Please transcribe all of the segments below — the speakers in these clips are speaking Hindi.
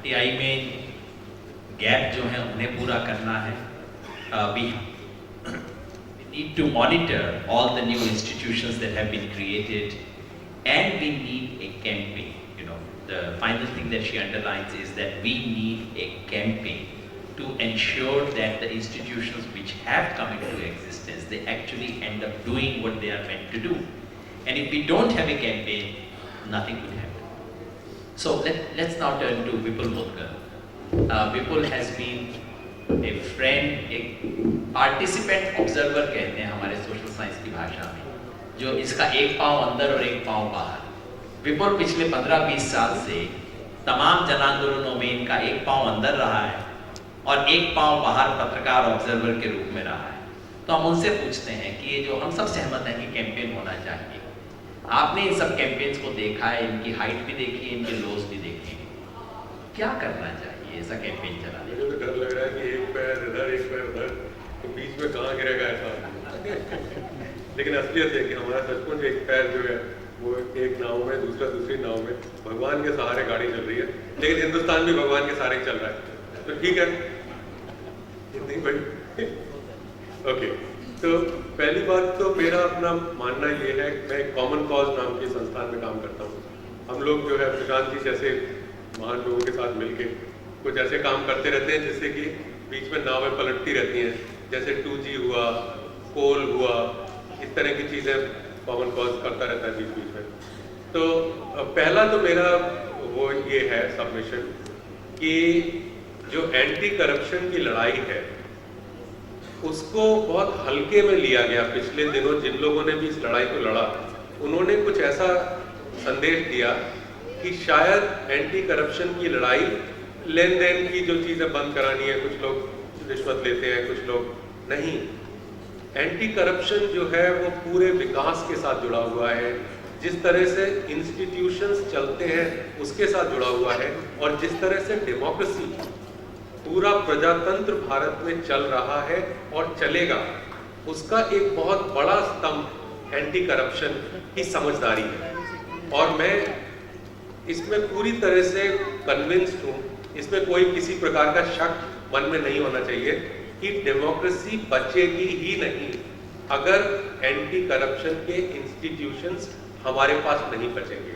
टीआई में गैप जो है उन्हें पूरा करना है. We need to monitor all the new institutions that have been created, and we need a campaign. You know, the final thing that she underlines is that we need a campaign to ensure that the institutions which have come into existence, they actually end up doing what they are meant to do. And if we don't have a campaign, nothing will happen. So let's now turn to Vipul Mutkar. Vipul has been a friend, एक पार्टिसिपेंट ऑब्जर्वर कहते हैं हमारे सोशल साइंस की भाषा में, जो इसका एक पाँव अंदर और एक पाँव बाहर. विपुल पिछले 15-20 साल से तमाम जन आंदोलनों में इनका एक पाँव अंदर रहा है और एक पाँव बाहर पत्रकार ऑब्जर्वर के रूप में रहा है. तो हम उनसे पूछते हैं कि ये जो हम सब सहमत हैं कि कैंपेन होना चाहिए, आपने इन सब कैंपेन्स को देखा है, इनकी हाइट भी देखी है, इनके लोस भी देखे हैं, क्या करना चाहिए ऐसा कैंपेन चलाने? मुझे तो डर लग रहा है कि एक पैर इधर एक पैर उधर, तो बीच में कहाँ गिरेगा ऐसा. लेकिन असलियत है कि हमारा सचमुच एक पैर जो है वो एक नाव में, दूसरा दूसरी नाव में, भगवान के सहारे गाड़ी चल रही है. लेकिन हिंदुस्तान भी भगवान के सहारे चल रहा है, तो ठीक है, इतनी बड़ी. ओके, तो पहली बात तो मेरा अपना मानना ये है, मैं कॉमन कॉज नाम के संस्थान में काम करता हूँ. हम लोग जो है प्रशांत जी जैसे महान लोगों के साथ मिलके कुछ ऐसे काम करते रहते हैं जिससे कि बीच में नावें पलटती रहती हैं, जैसे 2G हुआ, कोल हुआ, इस तरह की चीज़ें कॉमन कॉज करता रहता है बीच बीच में. तो पहला तो मेरा वो ये है सबमिशन कि जो एंटी करप्शन की लड़ाई है उसको बहुत हल्के में लिया गया. पिछले दिनों जिन लोगों ने भी इस लड़ाई को लड़ा, उन्होंने कुछ ऐसा संदेश दिया कि शायद एंटी करप्शन की लड़ाई लेन देन की जो चीज़ें बंद करानी है, कुछ लोग रिश्वत लेते हैं, कुछ लोग नहीं. एंटी करप्शन जो है वो पूरे विकास के साथ जुड़ा हुआ है, जिस तरह से इंस्टीट्यूशंस चलते हैं उसके साथ जुड़ा हुआ है, और जिस तरह से डेमोक्रेसी पूरा प्रजातंत्र भारत में चल रहा है और चलेगा, उसका एक बहुत बड़ा स्तंभ एंटी करप्शन की समझदारी है. और मैं इसमें पूरी तरह से कन्विंस्ड हूँ, इसमें कोई किसी प्रकार का शक मन में नहीं होना चाहिए कि डेमोक्रेसी बचेगी ही नहीं अगर एंटी करप्शन के इंस्टीट्यूशंस हमारे पास नहीं बचेंगे.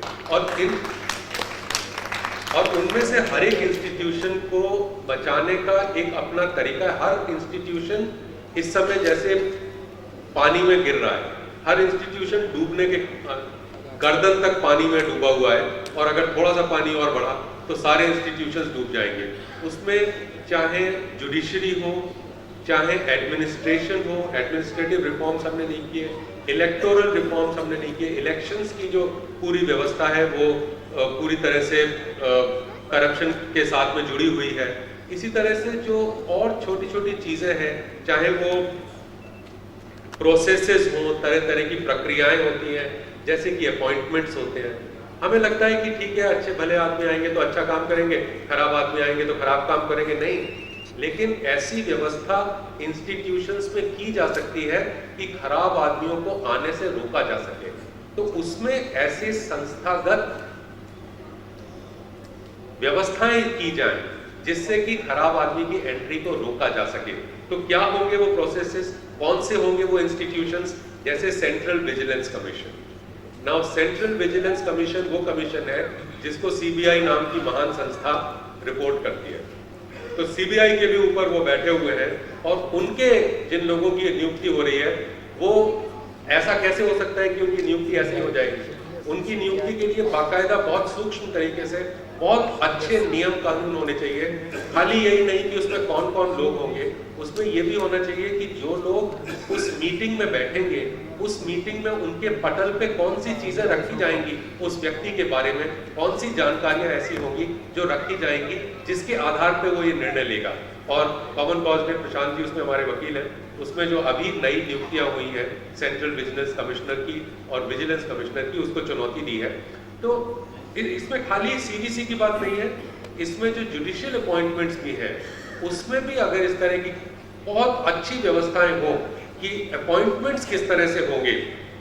और उनमें से हर एक इंस्टीट्यूशन को बचाने का एक अपना तरीका है. हर इंस्टीट्यूशन इस समय जैसे पानी में गिर रहा है, हर इंस्टीट्यूशन डूबने के गर्दन तक पानी में डूबा हुआ है, और अगर थोड़ा सा पानी और बढ़ा तो सारे इंस्टीट्यूशंस डूब जाएंगे. उसमें चाहे जुडिशरी हो, चाहे एडमिनिस्ट्रेशन हो, एडमिनिस्ट्रेटिव रिफॉर्म्स हमने नहीं किए, इलेक्टोरल रिफॉर्म्स हमने नहीं किए, इलेक्शंस की जो पूरी व्यवस्था है वो पूरी तरह से करप्शन के साथ में जुड़ी हुई है. इसी तरह से जो और छोटी छोटी चीज़ें हैं, चाहे वो प्रोसेसेस हो, तरह तरह की प्रक्रियाएं होती हैं, जैसे कि अपॉइंटमेंट्स होते हैं. हमें लगता है कि ठीक है, अच्छे भले आदमी आएंगे तो अच्छा काम करेंगे, खराब आदमी आएंगे तो खराब काम करेंगे. नहीं, लेकिन ऐसी व्यवस्था इंस्टीट्यूशंस में की जा सकती है कि खराब आदमियों को आने से रोका जा सके. तो उसमें ऐसे संस्थागत व्यवस्थाएं की जाएं जिससे कि खराब आदमी की एंट्री को रोका जा सके. तो क्या होंगे वो प्रोसेसेस, कौन से होंगे वो इंस्टीट्यूशंस? जैसे central vigilance commission. Now central vigilance commission वो कमीशन है जिसको सीबीआई नाम की महान संस्था रिपोर्ट करती है. तो सीबीआई के भी ऊपर वो बैठे हुए हैं, और उनके जिन लोगों की नियुक्ति हो रही है, वो ऐसा कैसे हो सकता है कि उनकी नियुक्ति ऐसे हो जाएगी? उनकी नियुक्ति के लिए बाकायदा बहुत सूक्ष्म तरीके से बहुत अच्छे नियम कानून होने चाहिए. खाली यही नहीं कि उसमें कौन कौन लोग होंगे, उसमें ये भी होना चाहिए कि जो लोग उस मीटिंग में बैठेंगे, उस मीटिंग में उनके पटल पे कौन सी चीजें रखी जाएंगी, उस व्यक्ति के बारे में कौन सी जानकारियां ऐसी होंगी जो रखी जाएंगी जिसके आधार पे वो ये निर्णय लेगा. और कॉमन कॉज में प्रशांत जी उसमें हमारे वकील हैं, उसमें जो अभी नई नियुक्तियां हुई हैं सेंट्रल विजिलेंस कमिश्नर की और विजिलेंस कमिश्नर की, उसको चुनौती दी है. तो इसमें खाली सीवीसी की बात नहीं है, इसमें जो जुडिशियल अपॉइंटमेंट्स भी है उसमें भी अगर इस तरह की बहुत अच्छी व्यवस्थाएं हो कि अपॉइंटमेंट्स किस तरह से होंगे,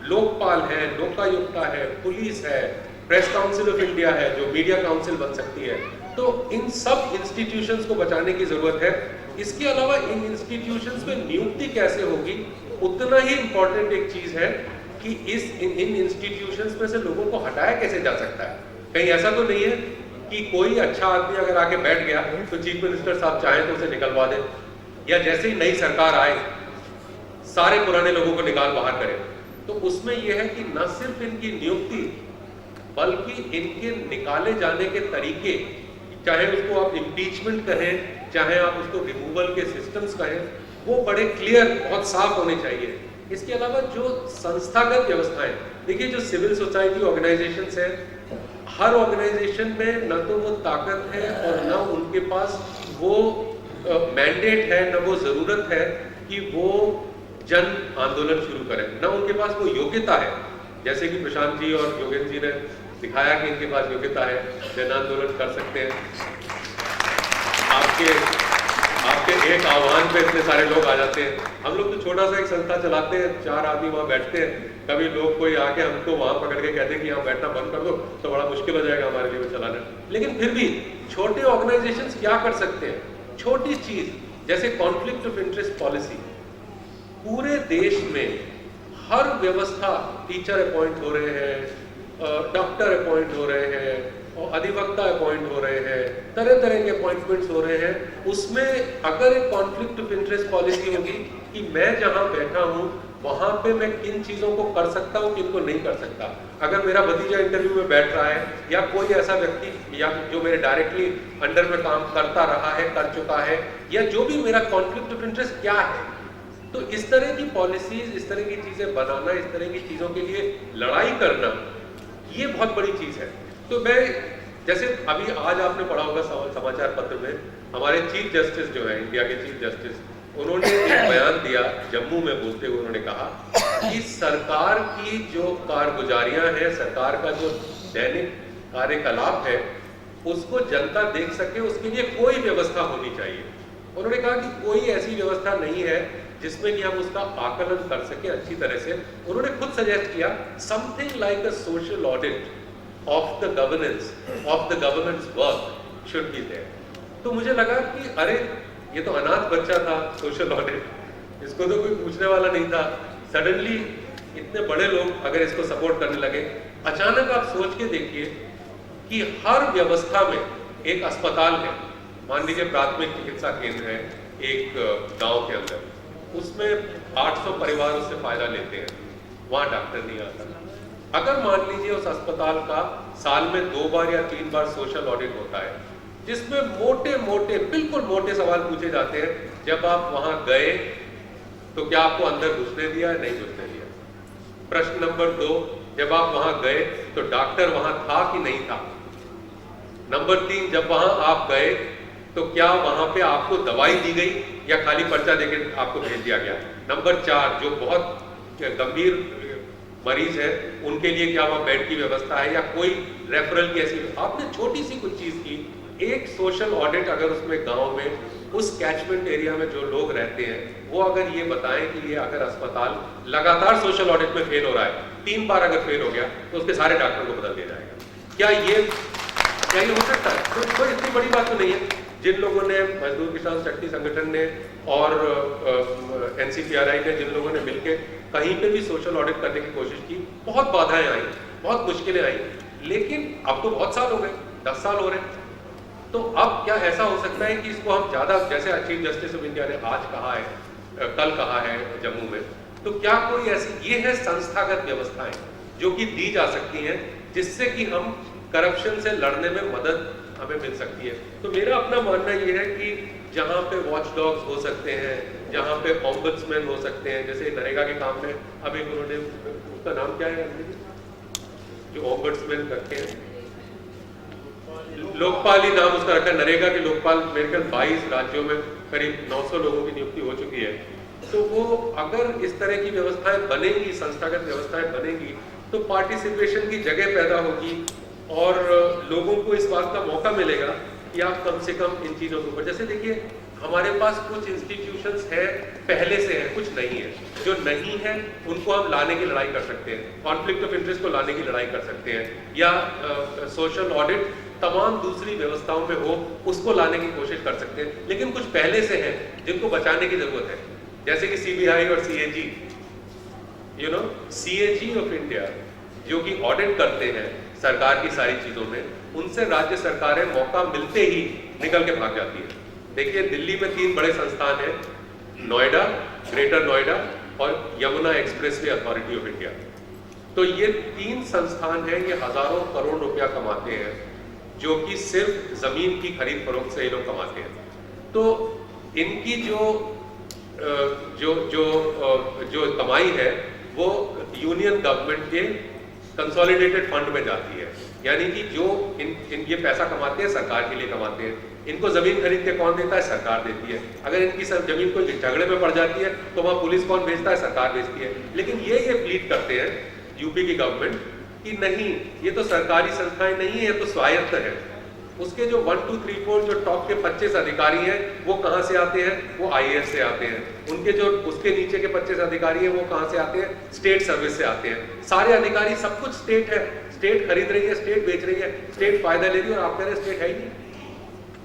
लोकपाल है, लोकायुक्ता है, पुलिस है, प्रेस काउंसिल ऑफ इंडिया है जो मीडिया काउंसिल बन सकती है, तो इन सब इंस्टीट्यूशंस को बचाने की जरूरत है। इसके अलावा इन इंस्टीट्यूशंस में नियुक्ति कैसे होगी, उतना ही इंपॉर्टेंट एक चीज है कि इन इंस्टीट्यूशंस में से लोगों को हटाया कैसे जा सकता है। कहीं ऐसा तो नहीं है कि कोई अच्छा आदमी अगर आके बैठ गया तो चीफ मिनिस्टर साहब चाहें तो उसे निकलवा दें, या जैसे ही नई सरकार आए सारे पुराने लोगों को निकाल बाहर करें। तो उसमें यह है कि न सिर्फ इनकी नियुक्ति बल्कि इनके निकाले जाने के तरीके, चाहे उसको आप इम्पीचमेंट कहें, चाहे आप उसको रिमूवल के सिस्टम्स कहें, वो बड़े क्लियर, बहुत साफ होने चाहिए। इसके अलावा जो संस्थागत व्यवस्थाएं, देखिए जो सिविल सोसाइटी ऑर्गेनाइजेशंस है, हर ऑर्गेनाइजेशन में न तो वो ताकत है और न उनके पास वो मैंडेट है, न वो जरूरत है कि वो जन आंदोलन शुरू करें, न उनके पास वो योग्यता है। जैसे कि प्रशांत जी और योगेंद्र जी ने दिखाया कि इनके पास योग्यता है, जन आंदोलन कर सकते हैं। आपके एक आह्वान पे इतने सारे लोग आ जाते हैं। हम लोग तो छोटा सा एक संस्था चलाते हैं, 4 आदमी वहाँ बैठते हैं। कभी लोग कोई आके हमको वहाँ पकड़ के कहते हैं कि यहाँ बैठना बंद कर दो, तो बड़ा मुश्किल हो जाएगा हमारे लिए वो चलाना। लेकिन फिर भी छोटे ऑर्गेनाइजेशंस क्या कर सकते हैं, छोटी चीज जैसे कॉन्फ्लिक्ट ऑफ इंटरेस्ट पॉलिसी। पूरे देश में हर व्यवस्था, टीचर अपॉइंट हो रहे हैं, डॉक्टर अपॉइंट हो रहे हैं, और अधिवक्ता अपॉइंट हो रहे हैं, तरह तरह के अपॉइंटमेंट्स हो रहे हैं। उसमें अगर एक कॉन्फ्लिक्ट ऑफ इंटरेस्ट पॉलिसी होगी कि मैं जहां बैठा हूं वहां पे मैं किन चीजों को कर सकता हूं, किन को नहीं कर सकता। अगर मेरा भतीजा इंटरव्यू में बैठ रहा है, या कोई ऐसा व्यक्ति या जो मेरे डायरेक्टली अंडर में काम करता रहा है, कर चुका है, या जो भी मेरा कॉन्फ्लिक्ट ऑफ इंटरेस्ट क्या है, तो इस तरह की पॉलिसीज, इस तरह की चीजें बनाना, इस तरह की चीजों के लिए लड़ाई करना, ये बहुत बड़ी चीज है। तो मैं, जैसे अभी आज आपने पढ़ा होगा समाचार पत्र में, हमारे चीफ जस्टिस जो है, इंडिया के चीफ जस्टिस, उन्होंने एक बयान दिया जम्मू में बोलते हुए। उन्होंने कहा कि सरकार की जो कारगुजारियां हैं, सरकार का जो दैनिक कार्यकलाप है, उसको जनता देख सके, उसके लिए कोई व्यवस्था होनी चाहिए। उन्होंने कहा कि कोई ऐसी व्यवस्था नहीं है जिसमें कि हम उसका आकलन कर सके अच्छी तरह से। उन्होंने खुद सजेस्ट किया something like a social audit of the governance work should be there. तो मुझे लगा कि अरे ये तो अनाथ बच्चा था, सोशल ऑडिट, इसको तो कोई पूछने वाला नहीं था। सडनली इतने बड़े लोग अगर इसको सपोर्ट करने लगे, अचानक आप सोच के देखिए कि हर व्यवस्था में एक अस्पताल है, मान लीजिए प्राथमिक चिकित्सा केंद्र है एक गांव के अंदर, उसमें 800 परिवार उससे फायदा लेते हैं, वहां डॉक्टर नहीं आता। अगर मान लीजिए उस अस्पताल का साल में 2 बार या 3 बार सोशल ऑडिट होता है, जिसमें मोटे मोटे, बिल्कुल मोटे सवाल पूछे जाते हैं, जब आप वहां गए तो क्या आपको अंदर घुसने दिया या नहीं घुसने दिया। प्रश्न नंबर 2, जब आप वहां गए तो डॉक्टर वहां था कि नहीं था। नंबर 3, जब वहां आप गए तो क्या वहां पे आपको दवाई दी गई या खाली पर्चा देकर आपको भेज दिया गया। नंबर 4, जो बहुत गंभीर मरीज है उनके लिए क्या वहां बेड की व्यवस्था है या कोई रेफरल की ऐसी। आपने छोटी सी कुछ चीज की, एक सोशल ऑडिट अगर उसमें गांव में उस कैचमेंट एरिया में जो लोग रहते हैं वो अगर ये बताएं कि ये अगर अस्पताल लगातार सोशल ऑडिट में फेल हो रहा है, 3 बार अगर फेल हो गया तो उसके सारे डॉक्टर को बदल दिया जाएगा। क्या ये हो सकता है? तो कोई इतनी बड़ी बात तो नहीं है। जिन लोगों ने, मजदूर किसान शक्ति संगठन ने और NCPRI ने, जिन लोगों ने मिलकर कहीं पे भी सोशल ऑडिट करने की कोशिश की, बहुत बाधाएं आई, बहुत मुश्किलें आई, लेकिन अब तो बहुत साल हो गए, 10 साल हो रहे हैं। तो अब क्या ऐसा हो सकता है कि इसको हम ज्यादा, जैसे चीफ जस्टिस ऑफ इंडिया ने आज कहा है, कल कहा है जम्मू में, तो क्या कोई ऐसी, ये है संस्थागत व्यवस्थाएं जो कि दी जा सकती हैं जिससे कि हम करप्शन से लड़ने में मदद हमें मिल सकती है। तो मेरा अपना मानना ये है कि जहाँ पे वॉच डॉग्स हो सकते हैं, जहाँ पे ऑम्बड्समैन हो सकते हैं, जैसे नरेगा के काम में अब एक उन्होंने, उसका नाम क्या है जो ऑम्बड्समैन करते हैं, लोकपाल ही नाम उसका रखा है, नरेगा के लोकपाल। मेरे ख्याल 22 राज्यों में करीब 900 लोगों की नियुक्ति हो चुकी है। तो वो अगर इस तरह की व्यवस्थाएं बनेंगी, संस्थागत व्यवस्थाएं बनेंगी, तो पार्टिसिपेशन की जगह पैदा होगी और लोगों को इस बात का मौका मिलेगा कि आप कम से कम इन चीजों के ऊपर, जैसे देखिए हमारे पास कुछ इंस्टीट्यूशंस है पहले से है, कुछ नहीं है। जो नहीं है उनको हम लाने की लड़ाई कर सकते हैं, कॉन्फ्लिक्ट ऑफ इंटरेस्ट को लाने की लड़ाई कर सकते हैं, या सोशल ऑडिट तमाम दूसरी व्यवस्थाओं में हो, उसको लाने की कोशिश कर सकते हैं। लेकिन कुछ पहले से हैं जिनको बचाने की जरूरत है, जैसे कि सीबीआई और सीएजी। सीएजी ऑफ इंडिया जो कि ऑडिट करते हैं सरकार की सारी चीजों में, उनसे राज्य सरकारें मौका मिलते ही निकल के भाग जाती है। देखिए, दिल्ली में 3 बड़े संस्थान हैं, नोएडा, ग्रेटर नोएडा और Yamuna expressway authority of India. तो ये 3 संस्थान हैं, ये हजारों करोड़ रुपया कमाते हैं, जो कि सिर्फ जमीन की खरीद फरोख्त से ये लोग कमाते हैं। तो इनकी जो कमाई है वो यूनियन गवर्नमेंट के कंसोलिडेटेड फंड में जाती है। यानी कि जो ये पैसा कमाते हैं सरकार के लिए कमाते हैं। इनको जमीन खरीद के कौन देता है? सरकार देती है। अगर इनकी सब जमीन कोई झगड़े में पड़ जाती है तो वहां पुलिस कौन भेजता है? सरकार भेजती है। लेकिन ये प्लीड करते हैं यूपी की गवर्नमेंट कि नहीं, ये तो सरकारी संस्थाएं नहीं है, ये तो स्वायत्त है। उसके जो 1, 2, 3, 4 जो टॉप के 25 अधिकारी हैं वो कहां से आते हैं? वो आईएएस से आते हैं। उनके जो उसके नीचे के 25 अधिकारी हैं वो कहां से आते हैं? स्टेट सर्विस से आते हैं। सारे अधिकारी, सब कुछ स्टेट है, स्टेट खरीद रही है, स्टेट बेच रही है, स्टेट फायदा ले रही है, और आप कह रहे हैं स्टेट है ही नहीं।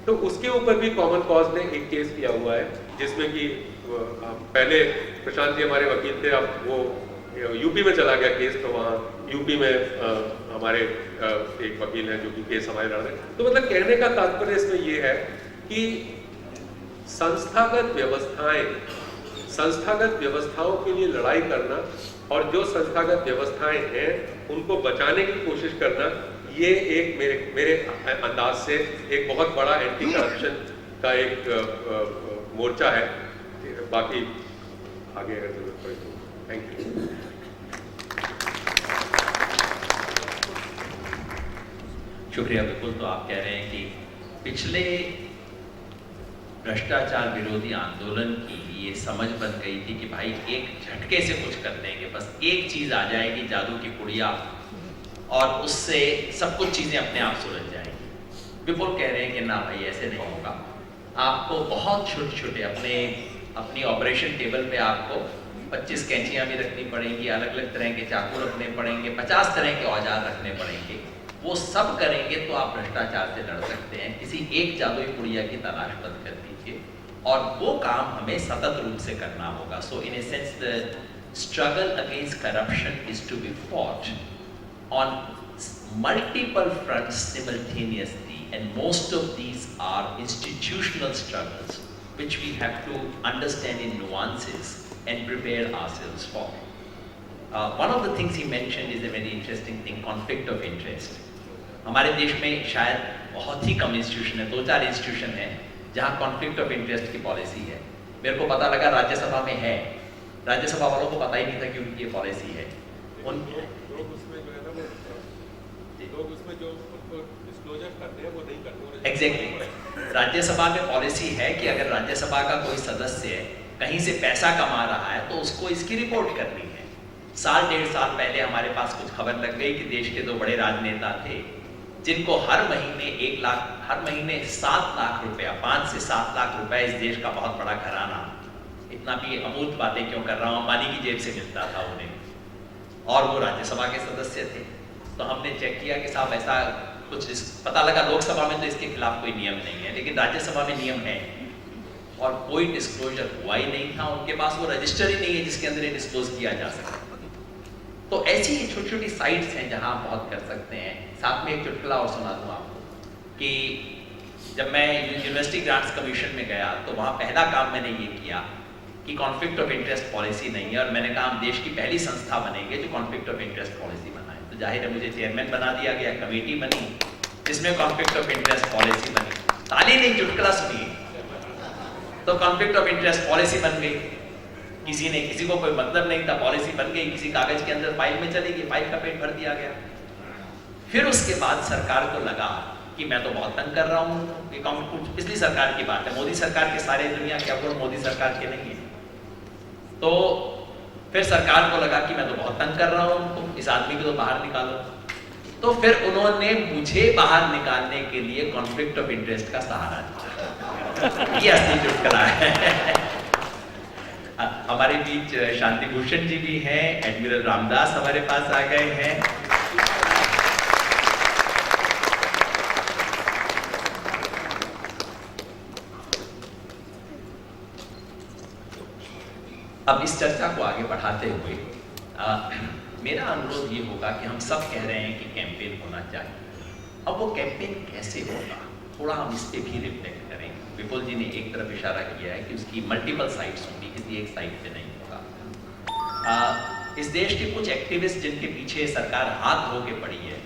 तो उसके ऊपर भी कॉमन कॉज ने एक केस किया हुआ है, जिसमें कि पहले प्रशांत जी हमारे वकील थे, अब वो यूपी में चला गया केस, तो वहाँ यूपी में हमारे एक वकील हैं जो कि केस हमारे लड़ रहे हैं। तो मतलब कहने का तात्पर्य इसमें ये है कि संस्थागत व्यवस्थाओं के लिए लड़ाई करना और जो संस्थागत व्यवस्थाएं हैं उनको बचाने की कोशिश करना, ये एक मेरे अंदाज से एक बहुत बड़ा एंटी करप्शन का एक मोर्चा है। बाकी आगे अगर जरूरत पड़े तो थैंक यू। शुक्रिया। बिल्कुल, तो आप कह रहे हैं कि पिछले भ्रष्टाचार विरोधी आंदोलन की ये समझ बन गई थी कि भाई एक झटके से कुछ कर देंगे, बस एक चीज आ जाएगी जादू की पुड़िया और उससे सब कुछ चीजें अपने आप सुलझ जाएंगी। विपुल कह रहे हैं कि ना भाई, ऐसे नहीं होगा। आपको बहुत छोटे छोटे अपनी ऑपरेशन टेबल पे आपको 25 कैंचियां भी रखनी पड़ेंगी, अलग अलग तरह के चाकू रखने पड़ेंगे, 50 तरह के औजार रखने पड़ेंगे। वो सब करेंगे तो आप भ्रष्टाचार से लड़ सकते हैं। किसी एक जादुई पुड़िया की तलाश मत कर दीजिए, और वो काम हमें सतत रूप से करना होगा। So in a sense the struggle against corruption is to be fought on multiple fronts simultaneously, and most of these are institutional struggles which we have to understand in nuances and prepare ourselves for. One of the things he mentioned is a very interesting thing, conflict of interest. हमारे देश में शायद बहुत ही कम इंस्टीट्यूशन है, 2-4 इंस्टीट्यूशन है जहाँ कॉन्फ्लिक्ट ऑफ इंटरेस्ट की पॉलिसी है। मेरे को पता लगा राज्यसभा में है, राज्यसभा वालों को पता ही नहीं था कि उनकी ये पॉलिसी है। लोग उसमें जो उनको डिस्क्लोजर करते हैं वो नहीं करते। एग्जैक्टली, राज्यसभा में पॉलिसी है कि अगर राज्यसभा का कोई सदस्य कहीं से पैसा कमा रहा है तो उसको इसकी रिपोर्ट करनी है। 1.5 साल पहले हमारे पास कुछ खबर लग गई कि देश के 2 बड़े राजनेता थे जिनको हर महीने 7 लाख रुपया, 5 से 7 लाख रुपया, इस देश का बहुत बड़ा घराना, इतना भी अमूर्त बातें क्यों कर रहा हूँ, अंबानी की जेब से मिलता था उन्हें, और वो राज्यसभा के सदस्य थे। तो हमने चेक किया कि साहब ऐसा कुछ पता लगा, लोकसभा में तो इसके खिलाफ कोई नियम नहीं है, लेकिन राज्यसभा में नियम है, और कोई डिस्क्लोजर हुआ ही नहीं था। उनके पास वो रजिस्टर ही नहीं है जिसके अंदर ये डिस्क्लोज किया जा सके। तो ऐसी छोटी छोटी साइट्स हैं जहां आप बहुत कर सकते हैं। साथ में एक चुटकुला और सुना दूं आपको कि जब मैं यूनिवर्सिटी ग्रांट्स कमीशन में गया तो वहाँ पहला काम मैंने ये किया कि कॉन्फ्लिक्ट ऑफ इंटरेस्ट पॉलिसी नहीं है, और मैंने कहा हम देश की पहली संस्था बनेंगे जो कॉन्फ्लिक्ट ऑफ इंटरेस्ट पॉलिसी बनाए। तो जाहिर है मुझे चेयरमैन बना दिया गया, कमेटी बनी जिसमें कॉन्फ्लिक्ट ऑफ इंटरेस्ट पॉलिसी बनी। ताली नहीं, चुटकुला सुनिए। तो कॉन्फ्लिक्ट ऑफ इंटरेस्ट पॉलिसी बन गई, किसी को कोई मतलब नहीं था, पॉलिसी बन गई, किसी कागज के अंदर फाइल में चली गई, फाइल का पेट भर दिया गया। फिर उसके बाद सरकार को लगा कि मैं तो बहुत तंग कर रहा हूँ, ये कुछ पिछली सरकार की बात है, मोदी सरकार के सारे दुनिया के अवगुण मोदी सरकार के नहीं है। तो फिर सरकार को लगा कि मैं तो बहुत तंग कर रहा हूँ, तो इस आदमी को तो बाहर निकालो। तो फिर उन्होंने मुझे बाहर निकालने के लिए कॉन्फ्लिक्ट ऑफ इंटरेस्ट का सहारा दिया। ये असली चुटकुला है। हमारे बीच शांति भूषण जी भी हैं, एडमिरल रामदास हमारे पास आ गए हैं। अब इस चर्चा को आगे बढ़ाते हुए मेरा अनुरोध ये होगा कि हम सब कह रहे हैं कि कैंपेन होना चाहिए। अब वो कैंपेन कैसे होगा, थोड़ा हम इस पे भी रिफ्लेक्ट करें। विपुल जी ने एक तरफ इशारा किया है कि उसकी मल्टीपल साइट्स होंगी, किसी एक साइट पे नहीं होगा। इस देश के कुछ एक्टिविस्ट जिनके पीछे सरकार हाथ धो के पड़ी है,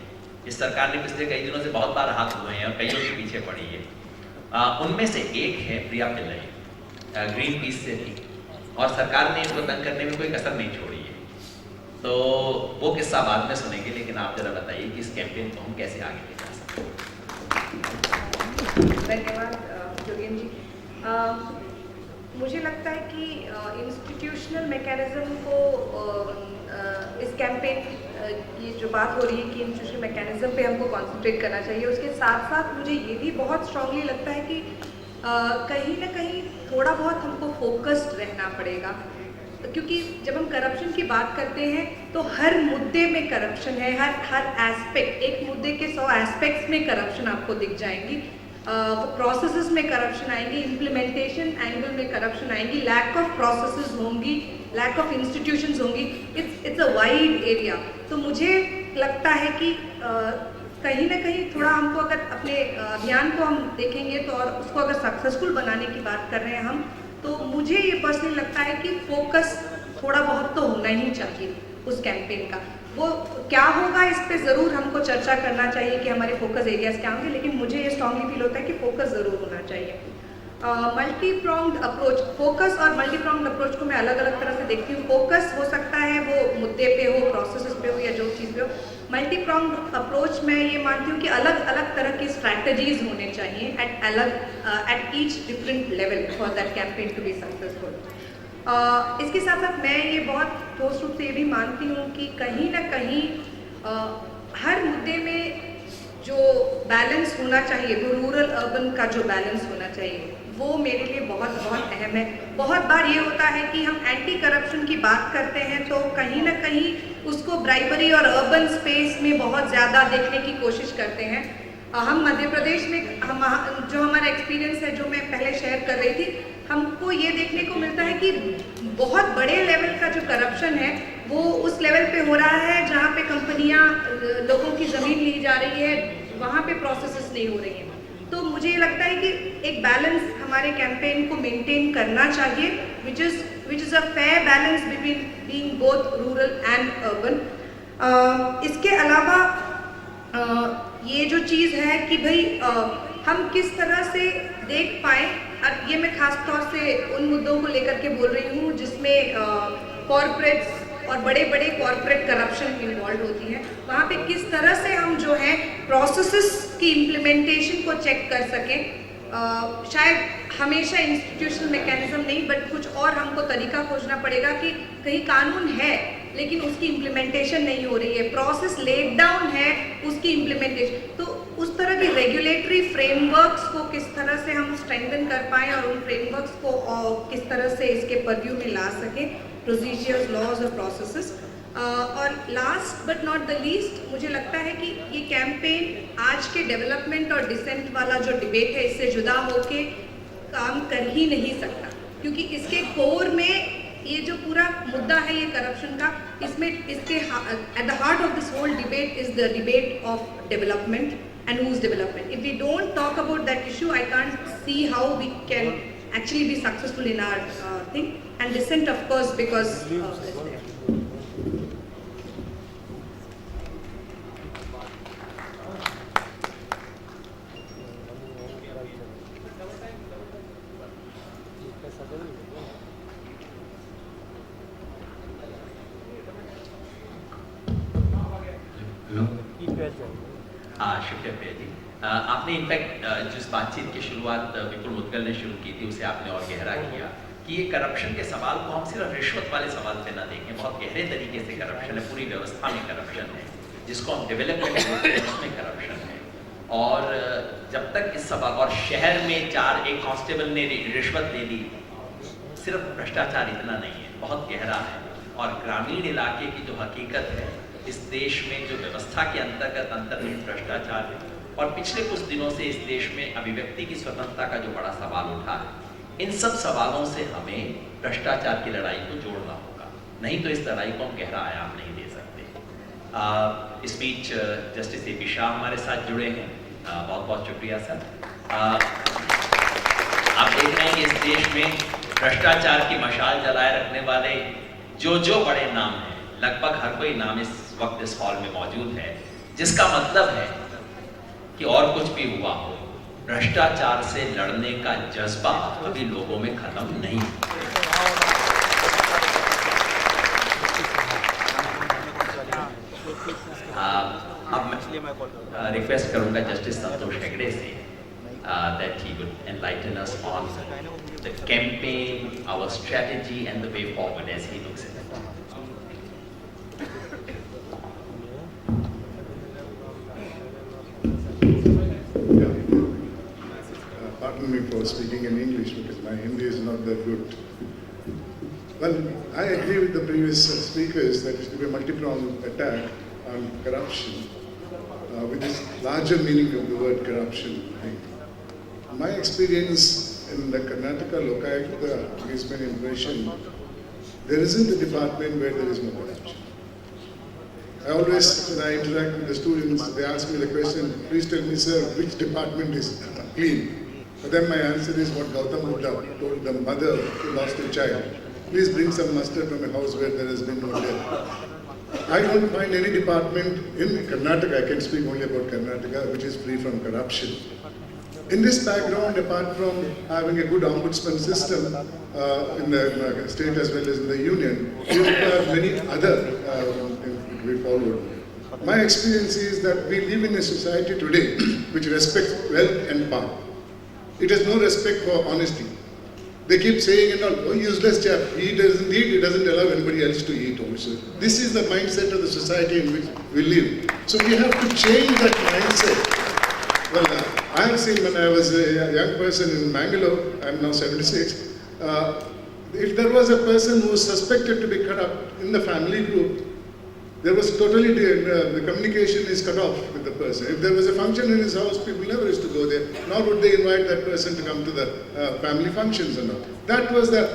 इस सरकार ने पिछले कई दिनों से बहुत बार हाथ धोए हैं और कईयों के पीछे पड़ी है, उनमें से एक है प्रिया पिल्लई, ग्रीन पीस से थी और सरकार ने इनको तंग करने में कोई कसर नहीं छोड़ी है। तो वो किस्सा बाद में सुनेंगे, लेकिन आप जरा बताइए कि इस कैंपेन को हम कैसे आगे ले जा सकते हैं। धन्यवाद जोगेन जी। मुझे लगता है कि इंस्टीट्यूशनल मैकेनिज्म को इस कैंपेन की जो बात हो रही है कि इंस्टीट्यूशनल मैकेनिज्म पे हमको कंसंट्रेट करना चाहिए, उसके साथ साथ मुझे ये भी बहुत स्ट्रांगली लगता है कि कहीं ना कहीं थोड़ा बहुत हमको फोकस्ड रहना पड़ेगा, क्योंकि जब हम करप्शन की बात करते हैं तो हर मुद्दे में करप्शन है, हर एस्पेक्ट, एक मुद्दे के 100 एस्पेक्ट्स में करप्शन आपको दिख जाएंगी। वो प्रोसेसेस में करप्शन आएंगी, इम्प्लीमेंटेशन एंगल में करप्शन आएंगी, लैक ऑफ प्रोसेसेस होंगी, लैक ऑफ इंस्टीट्यूशंस होंगी, इट्स अ वाइड एरिया। तो मुझे लगता है कि कहीं ना कहीं थोड़ा हमको अगर अपने अभियान को हम देखेंगे तो और उसको अगर सक्सेसफुल बनाने की बात कर रहे हैं हम, तो मुझे ये पर्सनली लगता है कि फोकस थोड़ा बहुत तो होना ही चाहिए उस कैंपेन का। वो क्या होगा इस पे ज़रूर हमको चर्चा करना चाहिए कि हमारे फोकस एरियाज क्या होंगे, लेकिन मुझे ये स्ट्रांगली फील होता है कि फोकस ज़रूर होना चाहिए। मल्टी प्रॉन्ग्ड अप्रोच, फोकस और मल्टी प्रॉन्ग्ड अप्रोच को मैं अलग अलग तरह से देखती हूँ। फोकस हो सकता है वो मुद्दे पे हो, प्रोसेसेस पे हो या जो चीज़ पे हो। मल्टी प्रॉन्ग्ड अप्रोच मैं ये मानती हूँ कि अलग अलग तरह की स्ट्रैटेजीज होने चाहिए at each different level for that campaign to be successful. इसके साथ साथ मैं ये बहुत ठोस रूप से ये भी मानती हूँ कि कहीं ना कहीं हर मुद्दे में जो बैलेंस होना चाहिए, वो रूरल अर्बन का जो बैलेंस होना चाहिए, वो मेरे लिए बहुत बहुत अहम है। बहुत बार ये होता है कि हम एंटी करप्शन की बात करते हैं तो कहीं ना कहीं उसको ब्राइबरी और अर्बन स्पेस में बहुत ज़्यादा देखने की कोशिश करते हैं। हम मध्य प्रदेश में जो हमारा एक्सपीरियंस है, जो मैं पहले शेयर कर रही थी, हमको ये देखने को मिलता है कि बहुत बड़े लेवल का जो करप्शन है वो उस लेवल पे हो रहा है जहाँ पे कंपनियाँ लोगों की ज़मीन ली जा रही है, वहाँ पे प्रोसेसेस नहीं हो रही हैं। तो मुझे ये लगता है कि एक बैलेंस हमारे कैंपेन को मेंटेन करना चाहिए, which is a fair balance between being both rural and urban. इसके अलावा ये जो चीज़ है कि भाई हम किस तरह से देख पाएँ, और ये मैं खास तौर से उन मुद्दों को लेकर के बोल रही हूँ जिसमें कॉरपोरेट्स और बड़े बड़े कॉरपोरेट करप्शन इन्वॉल्व होती है, वहाँ पे किस तरह से हम जो है प्रोसेसेस की इम्प्लीमेंटेशन को चेक कर सकें। शायद हमेशा इंस्टीट्यूशनल मैकेनिज्म नहीं, बट कुछ और हमको तरीका खोजना पड़ेगा कि कहीं कानून है लेकिन उसकी इम्प्लीमेंटेशन नहीं हो रही है, प्रोसेस लेड डाउन है, उसकी इम्प्लीमेंटेशन, तो उस तरह की रेगुलेटरी फ्रेमवर्क्स को किस तरह से हम स्ट्रेंथन कर पाएँ और उन फ्रेमवर्क्स को किस तरह से इसके परव्यू में ला सकें, प्रोसीजर्स, लॉज और प्रोसेसेस। और last but not the least, मुझे लगता है कि ये कैंपेन आज के डेवलपमेंट और डिसेंट वाला जो डिबेट है इससे जुदा होके काम कर ही नहीं सकता, क्योंकि इसके कोर में ये जो पूरा मुद्दा है ये करप्शन का, इसमें इसके at the heart of this whole debate is the debate of development and whose development. If we don't talk about that issue, I can't see how we can actually be successful in our thing. And dissent, of course, because is there. शुक्रिया जी। आपने इनफैक्ट जिस बातचीत की शुरुआत विपुल मुद्गल ने शुरू की थी उसे आपने और गहरा किया कि ये करप्शन के सवाल को हम सिर्फ रिश्वत वाले सवाल पे ना देखें, बहुत गहरे तरीके से करप्शन है, पूरी व्यवस्था में करप्शन है, जिसको हम डेवलपमेंट बोलते हैं उसमें करप्शन है। और जब तक इस सवाल, और शहर में एक कांस्टेबल ने रिश्वत ले ली, सिर्फ भ्रष्टाचार इतना नहीं है, बहुत गहरा है। और ग्रामीण इलाके की जो हकीकत है, इस देश में जो व्यवस्था के अंतर्गत अंतर्निहित भ्रष्टाचार है, और पिछले कुछ दिनों से इस देश में अभिव्यक्ति की स्वतंत्रता का जो बड़ा सवाल उठा है, इन सब सवालों से हमें भ्रष्टाचार की लड़ाई को जोड़ना होगा, नहीं तो इस लड़ाई को हम गहरा आयाम नहीं दे सकते। इस बीच जस्टिस ए.पी. शाह हमारे साथ जुड़े हैं, बहुत बहुत शुक्रिया सर। आप देख रहे हैं कि इस देश में भ्रष्टाचार की मशाल जलाए रखने वाले जो बड़े नाम हैं, लगभग हर कोई नाम इस वक्त इस हॉल में मौजूद है, जिसका मतलब है कि और कुछ भी हुआ हो, भ्रष्टाचार से लड़ने का जज्बा अभी लोगों में खत्म नहीं हुआ। अब मैं रिक्वेस्ट करूंगा जस्टिस संतोष हेगड़े से that he would enlighten us on the campaign, our strategy and the way forward as he looks at it. Pardon me for speaking in English because my Hindi is not that good. Well, I agree with the previous speakers that it should be a multi-pronged attack on corruption with this larger meaning of the word corruption. My experience in the Karnataka Lokayukta gives me an impression there isn't a department where there is no corruption. I always, when I interact with the students, they ask me the question, please tell me, sir, which department is clean? For them, my answer is what Gautam Buddha told the mother who lost her child. Please bring some mustard from a house where there has been no death. I don't find any department in Karnataka, I can speak only about Karnataka, which is free from corruption. In this background, apart from having a good ombudsman system in the state as well as in the union, we have many other we followed. My experience is that we live in a society today which respects wealth and power. It has no respect for honesty. They keep saying, oh, useless chap, he doesn't eat, he doesn't allow anybody else to eat also. This is the mindset of the society in which we live. So we have to change that mindset. Well, I have seen when I was a young person in Mangalore, I'm now 76, if there was a person who was suspected to be corrupt in the family group, there was totally, the communication is cut off with the person. If there was a function in his house, people never used to go there, nor would they invite that person to come to the family functions and all. That was the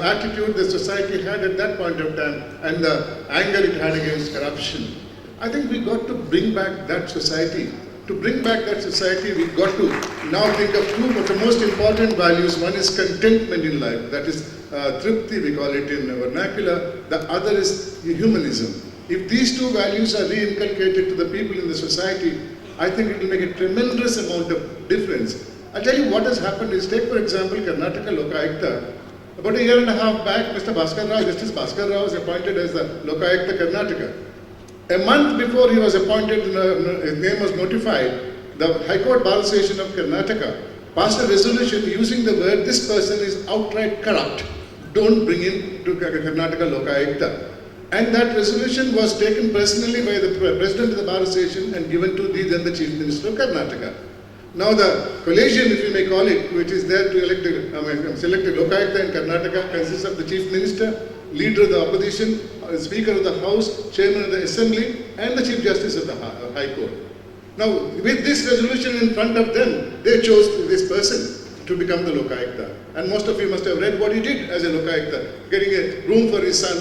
attitude the society had at that point of time and the anger it had against corruption. I think we got to bring back that society. To bring back that society, we've got to now think of two of the most important values. One is contentment in life, that is tripti, we call it in vernacular. The other is humanism. If these two values are reinculcated to the people in the society, I think it will make a tremendous amount of difference. I'll tell you what has happened is, take for example Karnataka Lokayukta. About a year and a half back, Mr. Bhaskar Rao, Justice Bhaskar Rao was appointed as the Lokayukta Karnataka. A month before he was appointed, his name was notified, the High Court Bar Association of Karnataka passed a resolution using the word, this person is outright corrupt. Don't bring him to Karnataka Lokayukta. And that resolution was taken personally by the President of the Bar Association and given to the Chief Minister of Karnataka. Now the coalition, if you may call it, which is there to select a Lokayukta in Karnataka, consists of the Chief Minister, Leader of the Opposition, Speaker of the House, Chairman of the Assembly, and the Chief Justice of the High Court. Now, with this resolution in front of them, they chose this person to become the Lokayukta. And most of you must have read what he did as a Lokayukta, getting a room for his son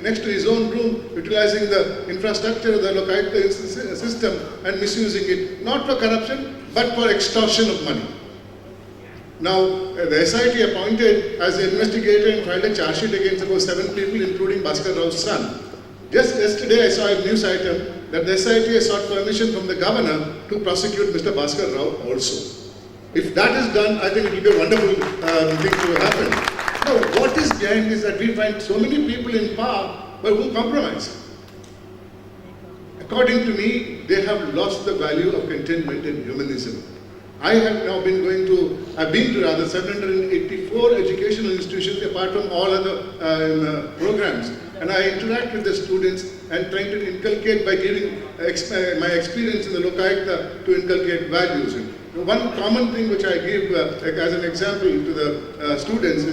next to his own room, utilizing the infrastructure of the Lokayukta system and misusing it, not for corruption, but for extortion of money. Now, the SIT appointed as an investigator and filed a charge sheet against about 7 people, including Bhaskar Rao's son. Just yesterday, I saw a news item that the SIT has sought permission from the governor to prosecute Mr. Bhaskar Rao also. If that is done, I think it will be a wonderful thing to happen. Now, what is behind this that we find so many people in power but who compromise? According to me, they have lost the value of contentment and humanism. I have now been I've been to rather 784 educational institutions apart from all other programs. And I interact with the students and trying to inculcate by giving my experience in the Lokayukta to inculcate values. One common thing which I give as an example to the students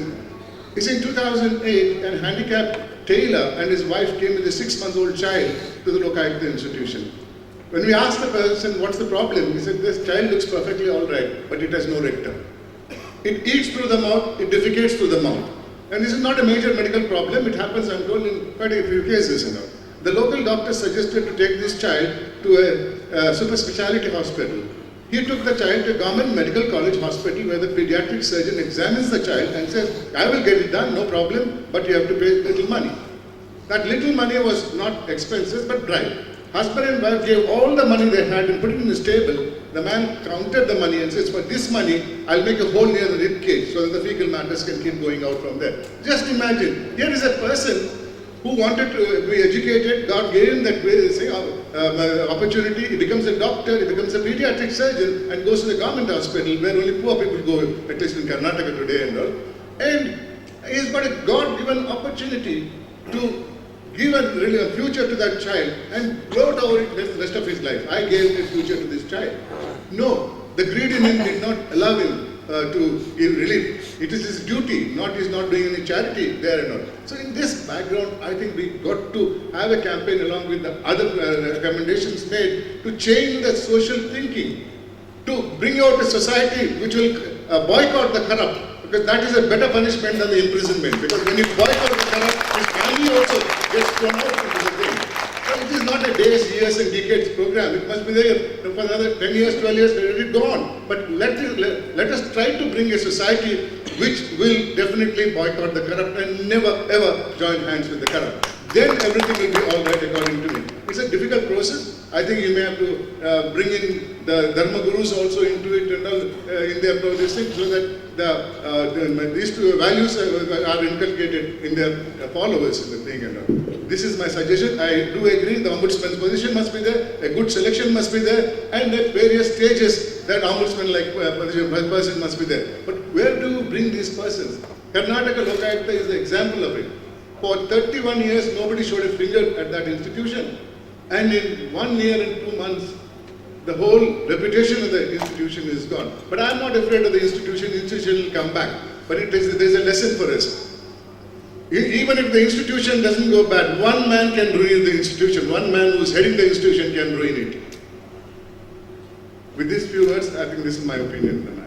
is in 2008, a handicapped tailor and his wife came with a 6-month-old child to the Lokayukta institution. When we asked the person, what's the problem? He said, this child looks perfectly all right, but it has no rectum. It eats through the mouth, it defecates through the mouth. And this is not a major medical problem. It happens, I'm told, in quite a few cases. The local doctor suggested to take this child to a super speciality hospital. He took the child to a government medical college hospital where the pediatric surgeon examines the child and says, I will get it done, no problem, but you have to pay little money. That little money was not expenses but bribe. Husband and wife gave all the money they had and put it in his table. The man counted the money and says, for this money, I'll make a hole near the rib cage so that the fecal matters can keep going out from there. Just imagine, here is a person who wanted to be educated, God gave him that opportunity, he becomes a doctor, he becomes a pediatric surgeon and goes to the government hospital where only poor people go, at least in Karnataka today and all. And he's got a God-given opportunity to give a future to that child and gloat over it the rest of his life. I gave a future to this child. No, the greed in him did not allow him to give relief. It is his duty, he's not doing any charity there and all. So in this background, I think we got to have a campaign along with the other recommendations made to change the social thinking, to bring out a society which will boycott the corrupt, because that is a better punishment than the imprisonment. Because when you boycott the corrupt, his family also gets thrown out into the thing. So it is not a days, years and decades program. It must be there for another 10 years, 12 years, let it go on. But let us try to bring a society which will definitely boycott the corrupt and never ever join hands with the corrupt. Then everything will be all right according to me. It's a difficult process. I think you may have to bring in the Dharma Gurus also into it and all in their processing so that these two values are inculcated in their followers in the thing and all. This is my suggestion. I do agree the Ombudsman's position must be there, a good selection must be there, and at various stages that Ombudsman-like person must be there. But where do you bring these persons? Karnataka Lokayukta is the example of it. For 31 years, nobody showed a finger at that institution. And in 1 year and 2 months, the whole reputation of the institution is gone. But I'm not afraid of the institution will come back. But there's a lesson for us. Even if the institution doesn't go bad, one man can ruin the institution. One man who's heading the institution can ruin it. With these few words, I think this is my opinion.